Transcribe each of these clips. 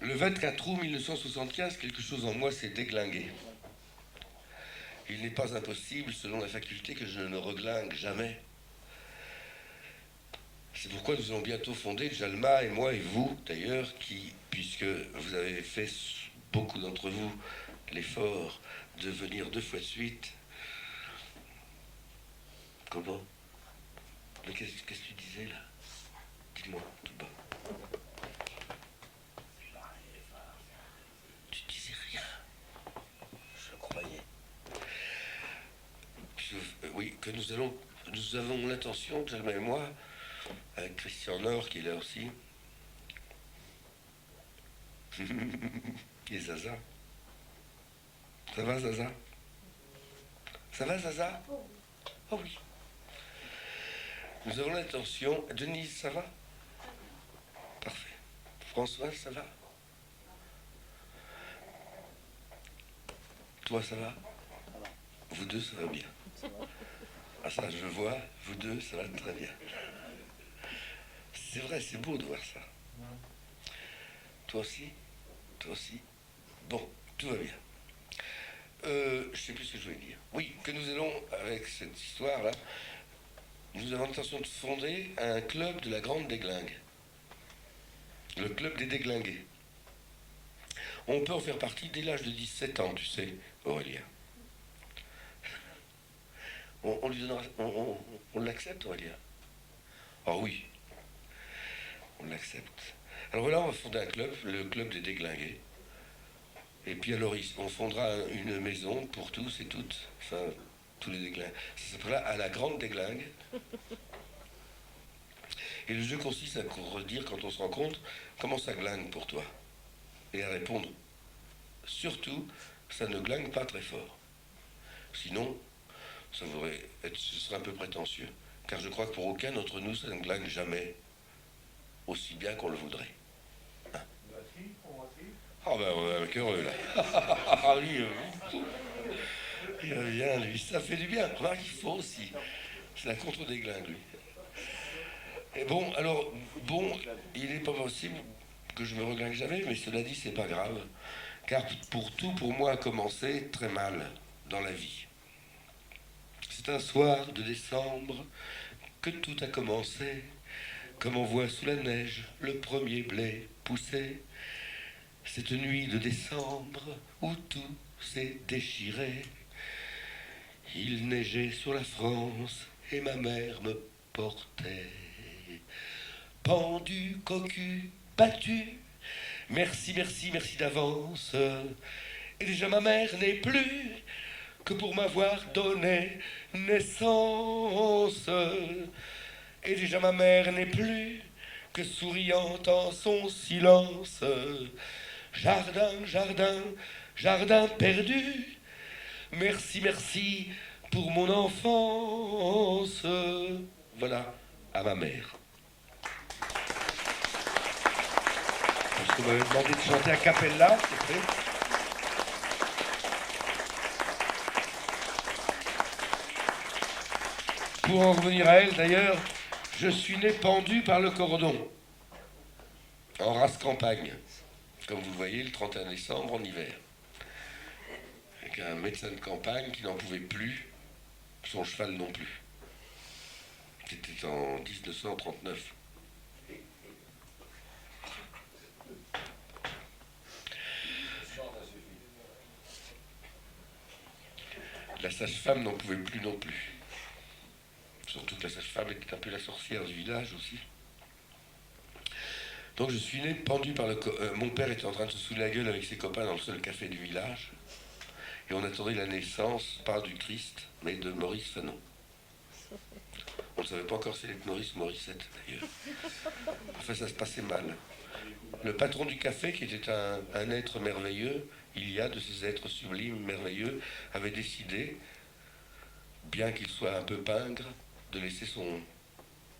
Le 24 août 1975, quelque chose en moi s'est déglingué. Il n'est pas impossible, selon la faculté, que je ne reglingue jamais. C'est pourquoi nous allons bientôt fonder, Jalma et moi et vous d'ailleurs, qui, puisque vous avez fait, beaucoup d'entre vous, l'effort de venir 2 fois de suite. Comment? Mais qu'est-ce que tu disais là? Dis-moi tout bas. Tu disais rien. Je le croyais. Oui, que nous avons l'intention, Jalma et moi, avec Christian Nord qui est là aussi, et Zaza. Ça va, Zaza? Ça va, Zaza? Oh oui. Nous avons l'intention... Denise, ça va? Parfait. François, ça va? Toi, ça va? Vous deux, ça va bien. Ah ça, je vois. Vous deux, ça va très bien. C'est vrai, c'est beau de voir ça. Toi aussi? Toi aussi? Bon, tout va bien. Je sais plus ce que je voulais dire. Oui, que nous allons, avec cette histoire-là, nous avons l'intention de fonder un club de la grande déglingue. Le club des déglingués. On peut en faire partie dès l'âge de 17 ans, tu sais, Aurélien. On lui donnera... On l'accepte, Aurélien? Oh oui, on l'accepte. Alors voilà, on va fonder un club, le club des déglingués. Et puis alors, on fondera une maison pour tous et toutes, enfin, tous les déglingués. Ça s'appellera à la grande déglingue. Et le jeu consiste à redire, quand on se rencontre, comment ça glingue pour toi. Et à répondre, surtout, ça ne glingue pas très fort. Sinon, ce serait un peu prétentieux. Car je crois que pour aucun d'entre nous, ça ne glingue jamais aussi bien qu'on le voudrait. Hein? Ah ben, on est avec heureux, là. Ah oui, il revient, lui. Ça fait du bien. Remarque, il faut aussi. C'est la contre-déglingue, lui. Et bon, alors, bon, il n'est pas possible que je me reglingue jamais, mais cela dit, c'est pas grave. Car pour moi, a commencé très mal dans la vie. C'est un soir de décembre que tout a commencé, comme on voit sous la neige le premier blé pousser. Cette nuit de décembre où tout s'est déchiré, il neigeait sur la France et ma mère me portait. Pendu, cocu, battu, merci, merci, merci d'avance. Et déjà ma mère n'est plus que pour m'avoir donné naissance. Et déjà ma mère n'est plus que souriante en son silence. Jardin, jardin, jardin perdu, merci, merci pour mon enfance. Voilà, à ma mère. Parce qu'on m'avait demandé de chanter a cappella, c'est fait. Pour en revenir à elle, d'ailleurs, je suis né pendu par le cordon, en race campagne, comme vous le voyez, le 31 décembre, en hiver. Avec un médecin de campagne qui n'en pouvait plus, son cheval non plus. C'était en 1939. La sage-femme n'en pouvait plus non plus. Surtout que la sage-femme était un peu la sorcière du village aussi. Donc je suis né pendu par le... mon père était en train de se saouler la gueule avec ses copains dans le seul café du village. Et on attendait la naissance, pas du Christ, mais de Maurice Fanon. On ne savait pas encore si c'était Maurice ou Morissette, d'ailleurs. Enfin, ça se passait mal. Le patron du café, qui était un être merveilleux, il y a de ces êtres sublimes, merveilleux, avait décidé, bien qu'il soit un peu pingre, de laisser son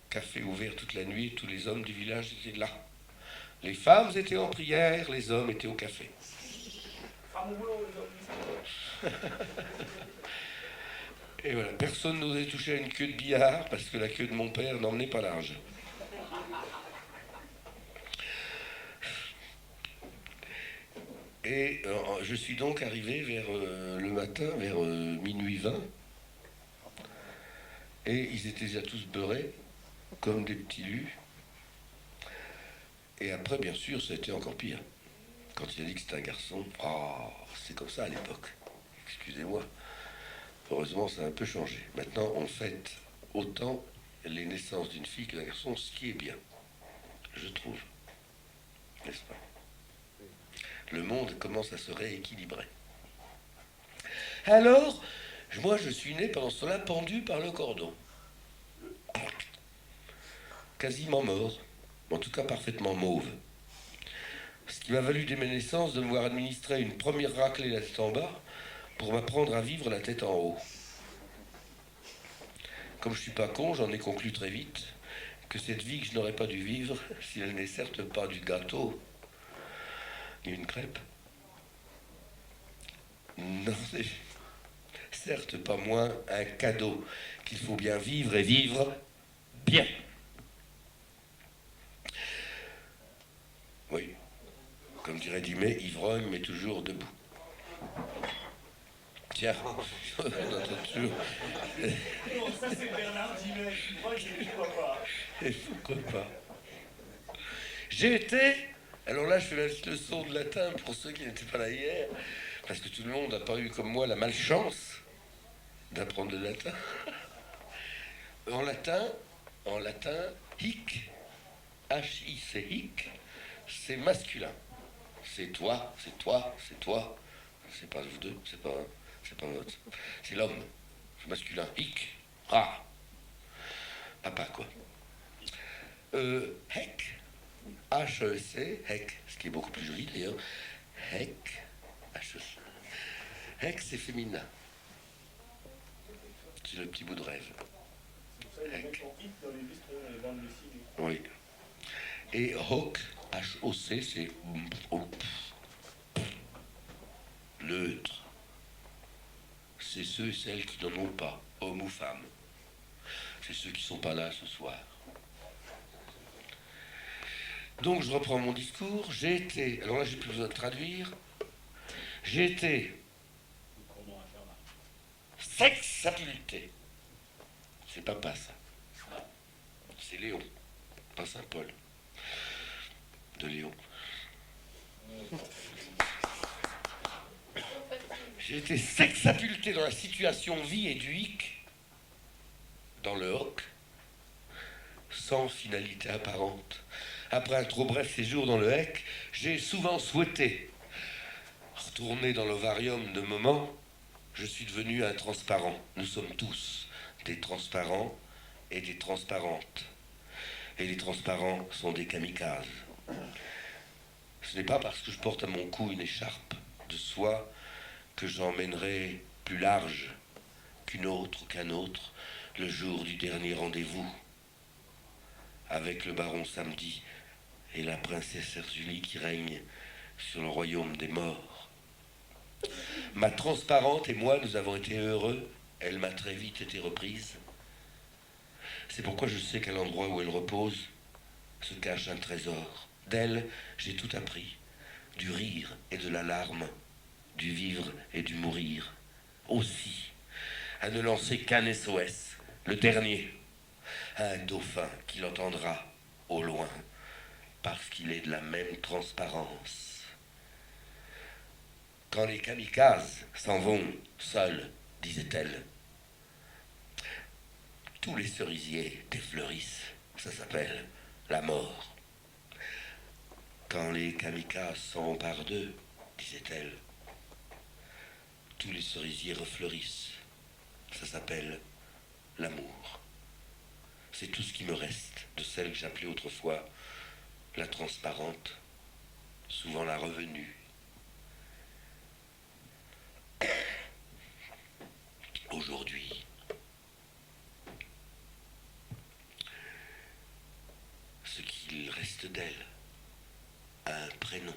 café ouvert toute la nuit. Tous les hommes du village étaient là. Les femmes étaient en prière, les hommes étaient au café. Et voilà, personne n'osait toucher à une queue de billard parce que la queue de mon père n'emmenait pas large. Et je suis donc arrivé vers le matin, vers minuit 20, et ils étaient déjà tous beurrés, comme des petits lus. Et après, bien sûr, ça a été encore pire. Quand il a dit que c'était un garçon, c'est comme ça à l'époque. Excusez-moi. Heureusement, ça a un peu changé. Maintenant, on fête autant les naissances d'une fille que d'un garçon, ce qui est bien, je trouve. N'est-ce pas? Le monde commence à se rééquilibrer. Alors, moi, je suis né pendant cela pendu par le cordon. Quasiment mort, en tout cas parfaitement mauve. Ce qui m'a valu dès ma naissance de me voir administrer une première raclée la tête en bas pour m'apprendre à vivre la tête en haut. Comme je suis pas con, j'en ai conclu très vite que cette vie que je n'aurais pas dû vivre, si elle n'est certes pas du gâteau ni une crêpe, non, c'est certes pas moins un cadeau qu'il faut bien vivre et vivre bien. Oui, comme dirait Dimet, ivrogne mais toujours debout. Tiens, on entend toujours. Non, ça c'est Bernard Dimet, ivrogne mais pourquoi pas. Et pourquoi pas. J'ai été, alors là je fais la petite leçon de latin pour ceux qui n'étaient pas là hier, parce que tout le monde n'a pas eu comme moi la malchance d'apprendre le latin. En latin, hic, H-I-C, hic, c'est masculin. C'est toi, c'est toi, c'est toi. C'est pas vous deux, c'est pas votre. C'est l'homme, c'est masculin. Hic, papa quoi. Hec, H-E-C, hec, ce qui est beaucoup plus joli d'ailleurs. Hec, H-E-C. Hec, c'est féminin. C'est le petit bout de rêve. Hec. Oui. Et hoc, H-O-C, c'est neutre. C'est ceux et celles qui n'en ont pas, hommes ou femmes. C'est ceux qui ne sont pas là ce soir. Donc je reprends mon discours. J'ai été, alors là j'ai plus besoin de traduire, j'ai été sexapulté. C'est papa ça. C'est Léon, pas Saint-Paul. De Léon. J'ai été sexapulté dans la situation vie et du hic, dans le hoc, sans finalité apparente. Après un trop bref séjour dans le hec, j'ai souvent souhaité retourner dans l'ovarium de moment. Je suis devenu un transparent. Nous sommes tous des transparents et des transparentes. Et les transparents sont des kamikazes. Ce n'est pas parce que je porte à mon cou une écharpe de soie que j'emmènerai plus large qu'une autre ou qu'un autre le jour du dernier rendez-vous avec le baron Samedi et la princesse Erzulie qui règne sur le royaume des morts. Ma transparente et moi, nous avons été heureux. Elle m'a très vite été reprise. C'est pourquoi je sais qu'à l'endroit où elle repose se cache un trésor. D'elle, j'ai tout appris. Du rire et de la larme, du vivre et du mourir. Aussi, à ne lancer qu'un SOS, le dernier, à un dauphin qui l'entendra au loin, parce qu'il est de la même transparence. Quand les kamikazes s'en vont seuls, disait-elle, tous les cerisiers défleurissent. Ça s'appelle la mort. Quand les kamikazes s'en vont par deux, disait-elle, tous les cerisiers refleurissent. Ça s'appelle l'amour. C'est tout ce qui me reste de celle que j'appelais autrefois la transparente, souvent la revenue. Aujourd'hui, ce qu'il reste d'elle a un prénom.